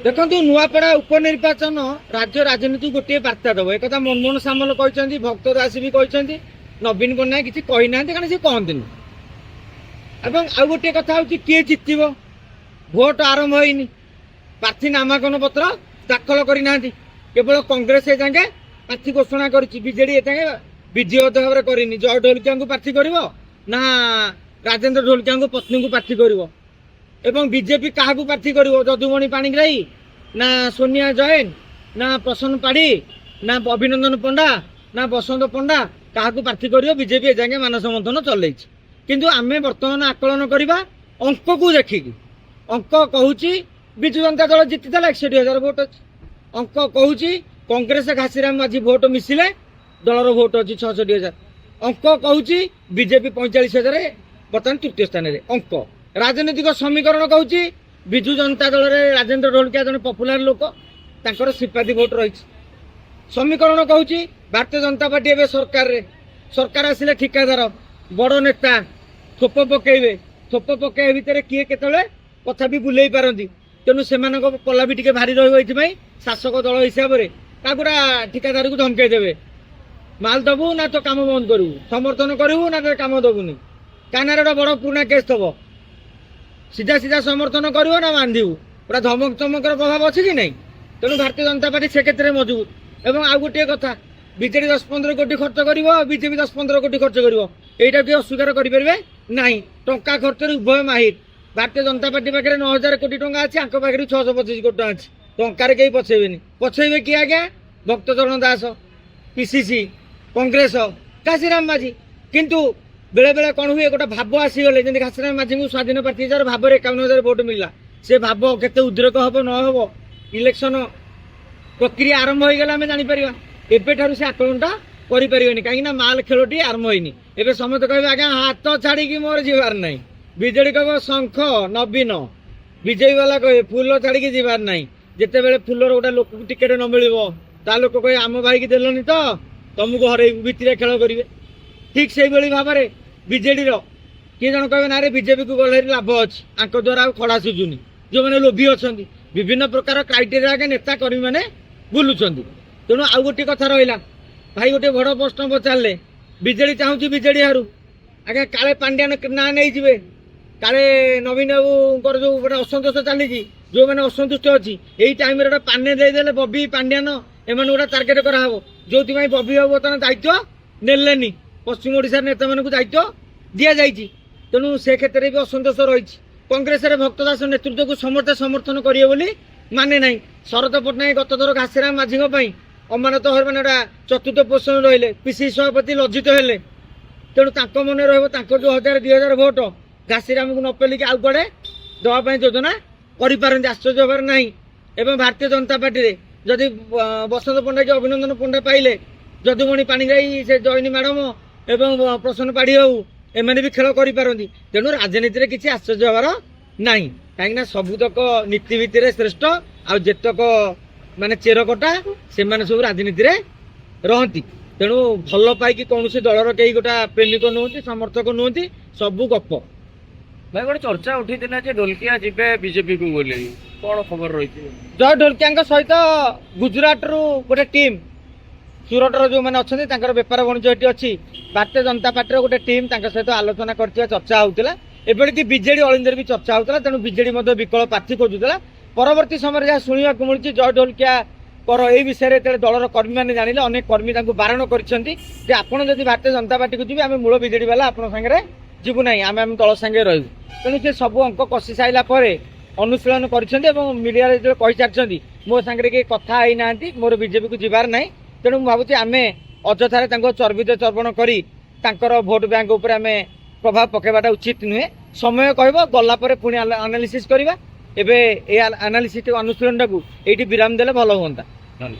देखो नुआपड़ा उपनिर्वाचन राज्य राजनीति गोटे बार्ता दब एक मनमोहन सामल कहते भक्त दास भी कहते नवीन पट्टनायक किसी कही ना कारण से कहते आउ गोटे कथा हूँ किए जितब भोट आरंभ होनी प्रार्थी नामांकन पत्र दाखल करना केवल कांग्रेस एजांगे प्रार्थी घोषणा करजेडी एजांगे विधिवत भाव करनी जय ढोलकिया प्रार्थी कर ना राजेन्द्र ढोलकिया पत्नी को प्रार्थी कर एवं बीजेपी क्या प्रार्थी कर जदुमणि पाणिग्राही ना सोनिया जैन ना प्रसन्न पाढ़ी ना अभिनंदन पंडा ना बसंत पंडा क्या प्रार्थी कर बीजेपी एजांगे मानस मंथन चल किंतु आमे वर्तमान आकलन करवा अंक को देखिकी अंक कहूँ विजु जनता दल जीति 61,000 भोट अच्छी अंक कहूँ कांग्रेस घासीराम माझी भोट मिसिले दलर भोट अच्छी 66,000 अंक कहूँ बीजेपी 45,000 बर्तमान तृतीय स्थान में अंक राजनीतिक समीकरण कहूँ विजु जनता दल में राजेन्द्र ढोलकिया जन पपुलार लोक तांकर सिंपाथी भोट रही समीकरण कहूँ भारतीय जनता पार्टी एवं सरकार आसिले ठिकादार बड़ नेता थोप पकेबे थोप पकेबा भितर किए केतले कथा भी बुले पारती तेणु से पला भी टे भारी रही शासक दल हिसाब से कागुरा ठिकादार को धमकई देवे माल दबू ना तो काम बंद करू समर्थन करू ना तो काम दबुनी कानार गोटे बड़ पुराणा केस थब सीधा सीधा समर्थन करू ना बांधू पूरा धमक चमकर प्रभाव अच्छी कि नहीं तेणु भारतीय जनता पार्टी से क्षेत्र में मजबूत एवं आउ गोटे कथा बीजेडी 10-15 कोटी खर्च कर बीजेपी 10-15 कोटी खर्च कर यहीटा किए अस्वीकार करेंगे ना टंका खर्च उभय माहिर भारतीय जनता पार्टी पाखे 9,000 कोटी टंका अच्छी आंक पाखे 625 कोटी टंका अच्छी टंकार कहीं पछेबे पछेबे किए आज्ञा भक्तचरण दास पीसीसी कांग्रेस घासीराम माझी किंतु बेले बेले कौन हुए गोटे भाव आसीगले जमी घासीराम माझी को स्वाधीन प्रार्थी भाव 51,000 भोट मिलला से भाव केते उद्रेक हम न हम इलेक्शन प्रक्रिया आरंभ हो गला आम जापर एबेठार से आकलनटा करें कहीं माल खेलटी आरंभ होनी एवं समस्त कहे आज्ञा हाथ छाड़ी मोर जीवार ना बीजेडी कह शंख नवीन बीजेपी वाला कहे फूल छाड़ी जीवार ना जिते बड़े फूलर गोटे लोक टिकेट न मिल लोक कहे आम भाई की देलनि तो तुमको हर भितर खेल करेंगे ठीक से भाव में बीजेडी किए जन कहे ना बीजेपी को गले लाभ अच्छी आंक द्वारा खड़ा सुझुनी जो मैंने लोभी अच्छा विभिन्न प्रकार क्राइटेरिया आगे नेता कर्मी मैंने बुलूं तेणु आउ गोटे कथा रहा भाई गोटे बड़ प्रश्न पचारे बीजेडी चाहूँ बीजेडी हारू आगे काले पांड्यान ना नहीं जी काले नवीन बाबू जो गोटे असंतोष चली जो मैंने असंतुष्ट अच्छी यही टाइम गोटे पाने देदेले बबी पांड्यान एम गोटे टार्गेट कराव जो बबी बाबू बर्तमान दायित्व नेलेनी पश्चिम ओडिशा नेता मानक दायित्व दि जाइए तेणु से क्षेत्र में भी असंतोष रही कांग्रेस भक्त दास नेतृत्व को समस्ते समर्थन करेंगे बोली माने ना शरद पट्टनायक गत थर घासीराम माझी अमानत हर मैंने चतुर्थ पोषण रही पीसी सभापति लज्जित हेले तेणु मन रहा जो 1,000-2,000 भोट घासीराम को नपेलिक आउ कड़े दवाई योजना करें आश्चर्य हबार ना एवं भारतीय जनता पार्टी जदि बसंत पंडा की अभिनंदन पंडा पाइले जदुमणि पाणिग्राही से जयनी मैडम एवं प्रसन्न पाढ़ी हूँ एमने भी खेल करें तेणु राजनीति में किसी आश्चर्य हबार ना कहीं सबुतक नीति भित्तिर श्रेष्ठ आ जेतक माने चेरकटा से सब राजनीति में रहती तेणु भल पाई कौन से दलर कई गोटा प्रेमिक नुहति समर्थक नुहति सबू गप भाई गोटे चर्चा उठी ढोलकिया जीवे बीजेपी को बोले कौन खबर रही जय ढोलकिया सहित गुजरात रु गोटे टीम सूरत जो मैंने अच्छा बेपार वाणिज्य ये अच्छी भारतीय जनता पार्टी गोटे टीम सहित आलोचना कर चर्चा होता एबड़की बीजेडी अलिंदर भी चर्चा होता तेणु बीजेडी विकल्प प्रार्थी खोजुला परवर्ती समय जहाँ शुणा मिली जय ढोलकिया यही विषय दलर कर्मी मैंने जानिले अनेक कर्मी बारण कर भारतीय जनता पार्टी को जी आम मूल बीजेडी वाला आप सागे जीवु ना आम दल सागे रू तेणु से सब अंक कषि सारा अनुशीलन करीडिया जो कही सारी मो सागर किए कथा ही ना मोर बीजेपी को जीवार ना तेणु मुझे आम अଯଥାରେ चर्बित चर्पण कर भोट बैंक उपर आम प्रभाव पकेबाटा उचित नुहे समय कह गलापर पुणी एनालिसिस करवा एवं एनालिसिस अनुशीलन टाक ये विराम देले भल हाँ।